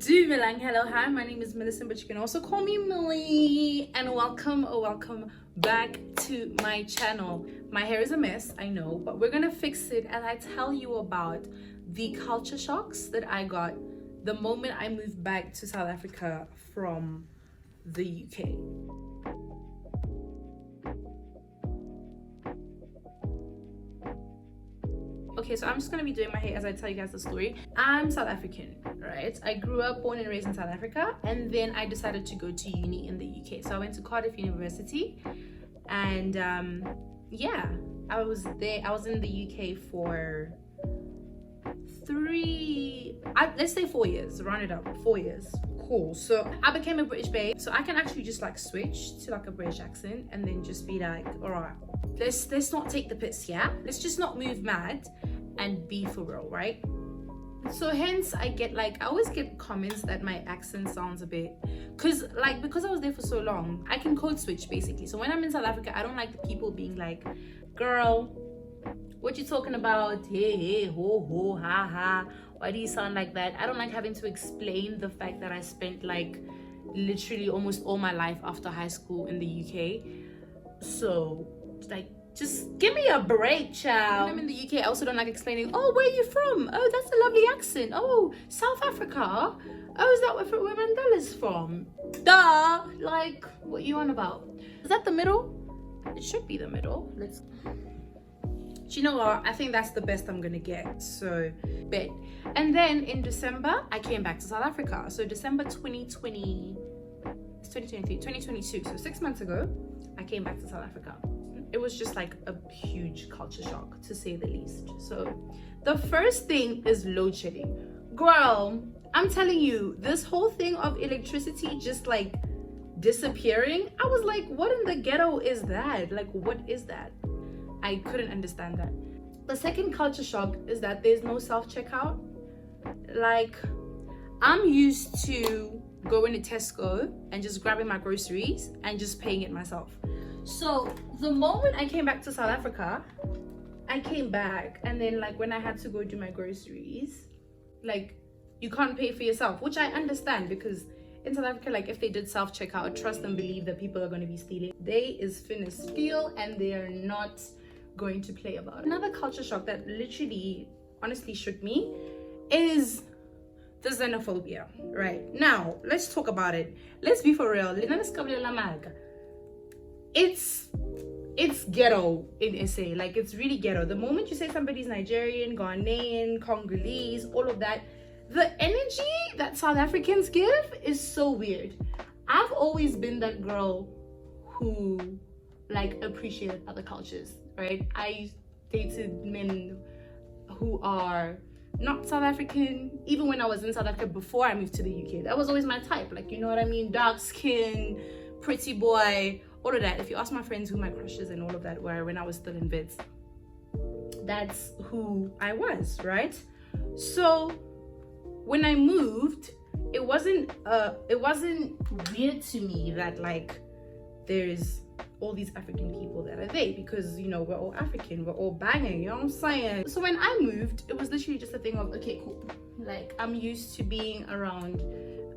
do Milang. Hello, hi, my name is Millicent, but you can also call me Millie, and welcome back to my channel. My hair is a mess, I know, but we're gonna fix it as I tell you about the culture shocks that I got the moment I moved back to South Africa from the UK. Okay, so I'm just gonna be doing my hair as I tell you guys the story. I'm South African, right? I grew up, born and raised in South Africa, and then I decided to go to uni in the UK. So I went to Cardiff University, and yeah, I was there. I was in the UK for let's say 4 years, round it up, 4 years. Cool. So I became a British babe, so I can actually just like switch to like a British accent and then just be like, all right, let's not take the piss, yeah, let's just not move mad and be for real, right? So hence I always get comments that my accent sounds a bit, because I was there for so long, I can code switch basically. So when I'm in South Africa, I don't like the people being like, girl, what you talking about? Hey, ho, ho, ha, ha. Why do you sound like that? I don't like having to explain the fact that I spent like literally almost all my life after high school in the UK. So like, just give me a break, child. When I'm in the UK, I also don't like explaining, oh, where are you from? Oh, that's a lovely accent. Oh, South Africa? Oh, is that where Mandela's from? Duh! Like, what are you on about? Is that the middle? It should be the middle. Do you know what? I think that's the best I'm gonna get. So, bet. And then in December, I came back to South Africa. So December 2022. So 6 months ago, I came back to South Africa. It was just like a huge culture shock, to say the least. So the first thing is load shedding. Girl, I'm telling you, this whole thing of electricity just like disappearing, I was like, what in the ghetto is that? Like, what is that? I couldn't understand that. The second culture shock is that there's no self-checkout. Like, I'm used to going to Tesco and just grabbing my groceries and just paying it myself. So the moment I came back to South Africa, I came back, and then like when I had to go do my groceries, like, you can't pay for yourself, which I understand, because in South Africa, like, if they did self-checkout, trust and believe that people are going to be stealing. They is finna steal, and they are not going to play about it. Another culture shock that literally honestly shook me is the xenophobia. Right now, let's talk about it. Let's be for real. It's ghetto in SA. Like, it's really ghetto. The moment you say somebody's Nigerian, Ghanaian, Congolese, all of that, the energy that South Africans give is so weird. I've always been that girl who like appreciated other cultures, right? I dated men who are not South African, even when I was in South Africa before I moved to the UK. That was always my type, like, you know what I mean? Dark skin, pretty boy, all of that. If you ask my friends who my crushes and all of that were when I was still in Vids, that's who I was, right? So when I moved, it wasn't weird to me that like there's all these African people that are there, because, you know, we're all African, we're all banging, you know what I'm saying? So when I moved, it was literally just a thing of, okay, cool, like, I'm used to being around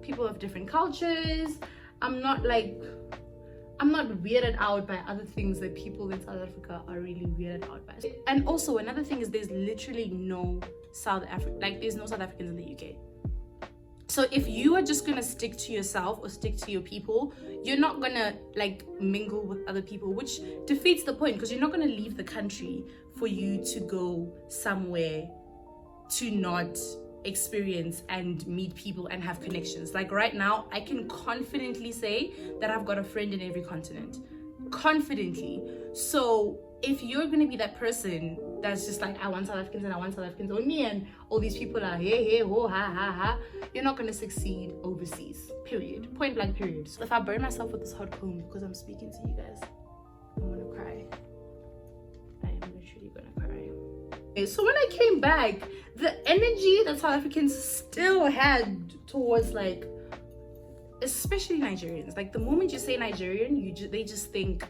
people of different cultures. I'm not weirded out by other things that people in South Africa are really weirded out by. And also another thing is there's literally no South Africans in the UK. So if you are just gonna stick to yourself or stick to your people, you're not gonna like mingle with other people, which defeats the point, because you're not gonna leave the country for you to go somewhere to not experience and meet people and have connections. Like right now, I can confidently say that I've got a friend in every continent. Confidently. So if you're gonna be that person that's just like, I want South Africans and I want South Africans only, and all these people are hey, ho, ha, ha, ha, you're not gonna succeed overseas, period. Point blank, period. So if I burn myself with this hot comb because I'm speaking to you guys, I'm gonna cry. I am literally gonna cry. So when I came back, the energy that South Africans still had towards, like, especially Nigerians, like, the moment you say Nigerian, they just think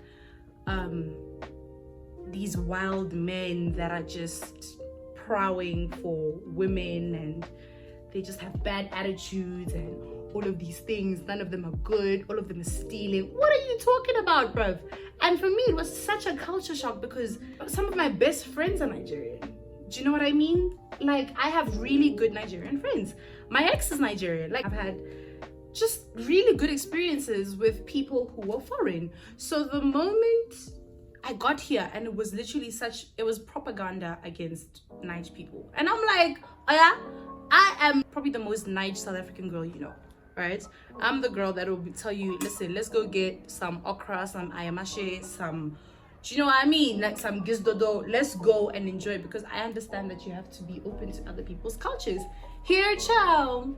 these wild men that are just prowling for women and they just have bad attitudes and all of these things. None of them are good. All of them are stealing. What are you talking about, bruv? And for me, it was such a culture shock because some of my best friends are Nigerian. Do you know what I mean? Like, I have really good Nigerian friends. My ex is Nigerian. Like, I've had just really good experiences with people who were foreign. So the moment I got here, and it was literally it was propaganda against Nige people. And I'm like, oh yeah, I am probably the most Nige South African girl you know, right? I'm the girl that will tell you, listen, let's go get some okra, some ayamashe, some, do you know what I mean? Like some gizdodo, let's go and enjoy it, because I understand that you have to be open to other people's cultures. Here, ciao.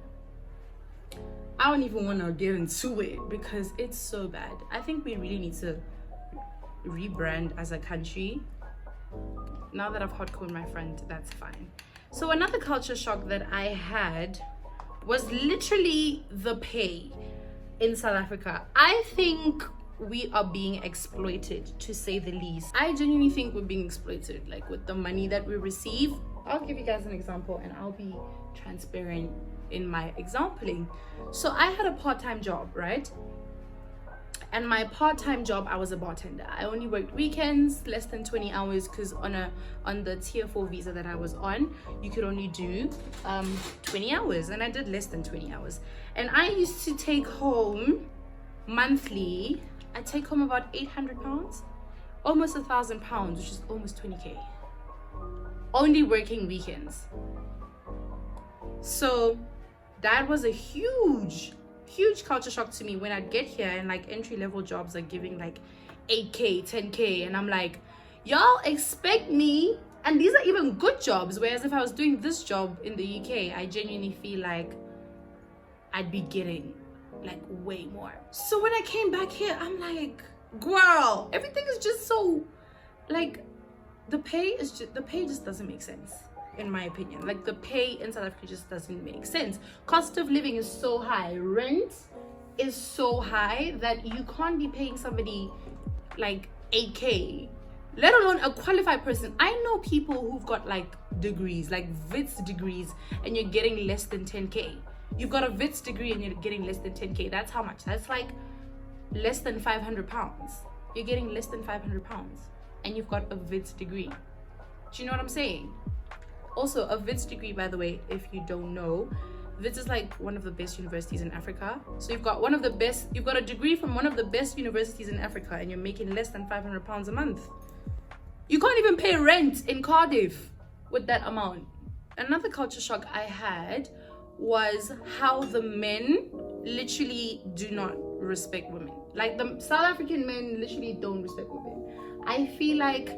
I don't even want to get into it because it's so bad. I think we really need to rebrand as a country. Now that I've hardcore my friend, that's fine. So another culture shock that I had was literally the pay in South Africa. I think we are being exploited, to say the least. I genuinely think we're being exploited, like with the money that we receive. I'll give you guys an example and I'll be transparent in my exampling. So I had a part-time job, right? And my part-time job, I was a bartender. I only worked weekends, less than 20 hours, because on the tier 4 visa that I was on, you could only do 20 hours, and I did less than 20 hours. And I used to take home monthly, I take home about 800 pounds, almost 1,000 pounds, which is almost 20k, only working weekends. So that was a huge culture shock to me when I'd get here and like entry-level jobs are giving like 8k, 10k, and I'm like, y'all expect me, and these are even good jobs, whereas if I was doing this job in the UK, I genuinely feel like I'd be getting like way more. So when I came back here, I'm like, girl, everything is just so, like, the pay just doesn't make sense, in my opinion. Like, the pay in South Africa just doesn't make sense. Cost of living is so high, rent is so high that you can't be paying somebody like 8k, let alone a qualified person. I know people who've got like degrees, like Wits degrees, and you're getting less than 10k. You've got a Wits degree and you're getting less than 10k. That's how much? That's like less than 500 pounds. You're getting less than 500 pounds and you've got a Wits degree. Do you know what I'm saying? Also, a Wits degree, by the way, if you don't know, Wits is like one of the best universities in Africa. So you've got a degree from one of the best universities in Africa, and you're making less than 500 pounds a month. You can't even pay rent in Cardiff with that amount. Another culture shock I had was how the men literally do not respect women. Like, the South African men literally don't respect women. I feel like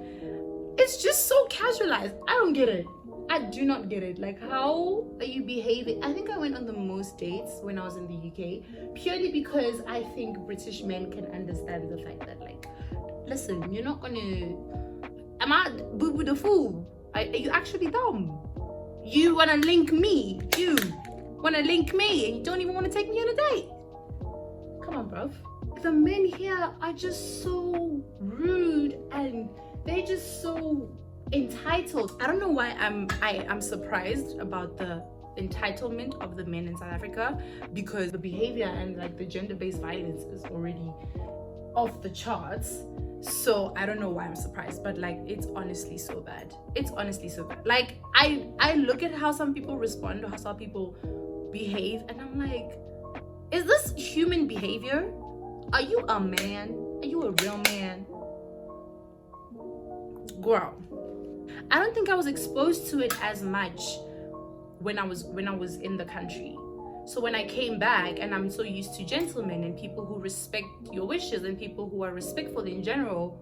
it's just so casualized. I don't get it. I do not get it. Like, how are you behaving? I think I went on the most dates when I was in the UK, purely because I think British men can understand the fact that, like, listen, you're not gonna, am I boo-boo the fool? Are you actually dumb? You wanna link me? You wanna link me and you don't even wanna take me on a date? Come on, bruv. The men here are just so rude and they're just so entitled. I don't know why I am surprised about the entitlement of the men in South Africa, because the behavior and like the gender-based violence is already off the charts. So I don't know why I'm surprised, but like, it's honestly so bad. It's honestly so bad. Like, I look at how some people respond or how some people behave, and I'm like, is this human behavior? Are you a man? Are you a real man? Girl, I don't think I was exposed to it as much when I was in the country. So when I came back, and I'm so used to gentlemen and people who respect your wishes and people who are respectful in general,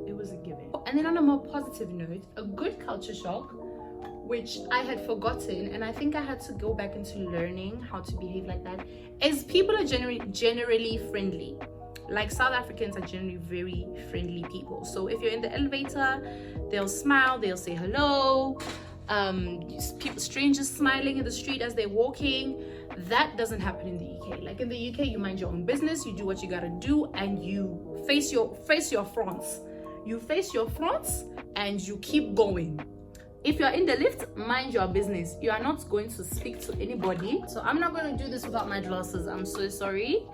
it was a given. And then on a more positive note, a good culture shock, which I had forgotten, and I think I had to go back into learning how to behave like that, is people are generally friendly. Like, South Africans are generally very friendly people. So if you're in the elevator, they'll smile, they'll say hello. Strangers smiling in the street as they're walking. That doesn't happen in the UK. Like, in the UK, you mind your own business, you do what you gotta do, and you face your fronts. You face your fronts and you keep going. If you're in the lift, mind your business. You are not going to speak to anybody. So I'm not going to do this without my glasses. I'm so sorry.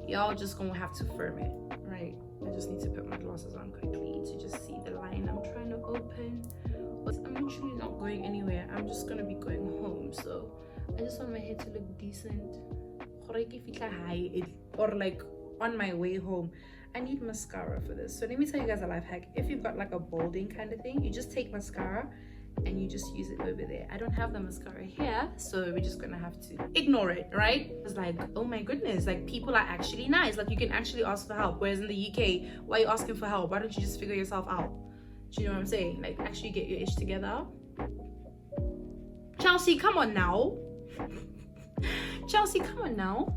Y'all just gonna have to firm it, right? I just need to put my glasses on quickly to just see the line I'm trying to open. But I'm literally not going anywhere. I'm just gonna be going home. So I just want my hair to look decent. Or like on my way home. I need mascara for this. So let me tell you guys a life hack. If you've got like a balding kind of thing, you just take mascara and you just use it over there. I don't have the mascara here, so we're just gonna have to ignore it, right? It's like, oh my goodness, like people are actually nice. Like you can actually ask for help. Whereas in the UK, why are you asking for help? Why don't you just figure yourself out? Do you know what I'm saying? Like actually get your ish together. Chelsea, come on now. Chelsea, come on now.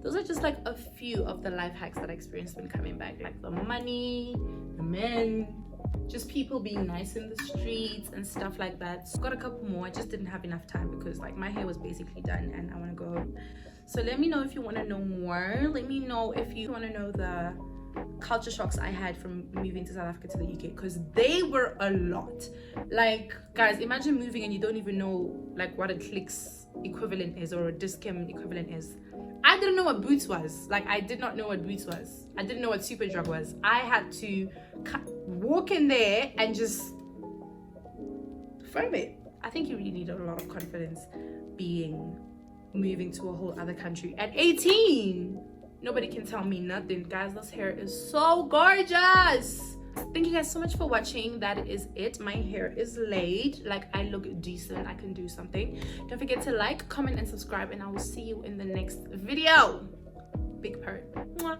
Those are just like a few of the life hacks that I experienced when coming back. Like the money, the men, just people being nice in the streets and stuff like that. So got a couple more. I just didn't have enough time because like my hair was basically done and I want to go home. So let me know if you want to know more. Let me know if you want to know the culture shocks I had from moving to South Africa to the UK, because they were a lot. Like guys, imagine moving and you don't even know like what a clicks equivalent is or a discount equivalent is. I didn't know what Boots was. Like I did not know what Boots was. I didn't know what Superdrug was. I had to walk in there and just firm it. I think you really need a lot of confidence moving to a whole other country at 18. Nobody can tell me nothing. Guys, this hair is so gorgeous. Thank you guys so much for watching. That is it. My hair is laid. Like I look decent. I can do something. Don't forget to like, comment, and subscribe, and I will see you in the next video. Big purr. Mwah.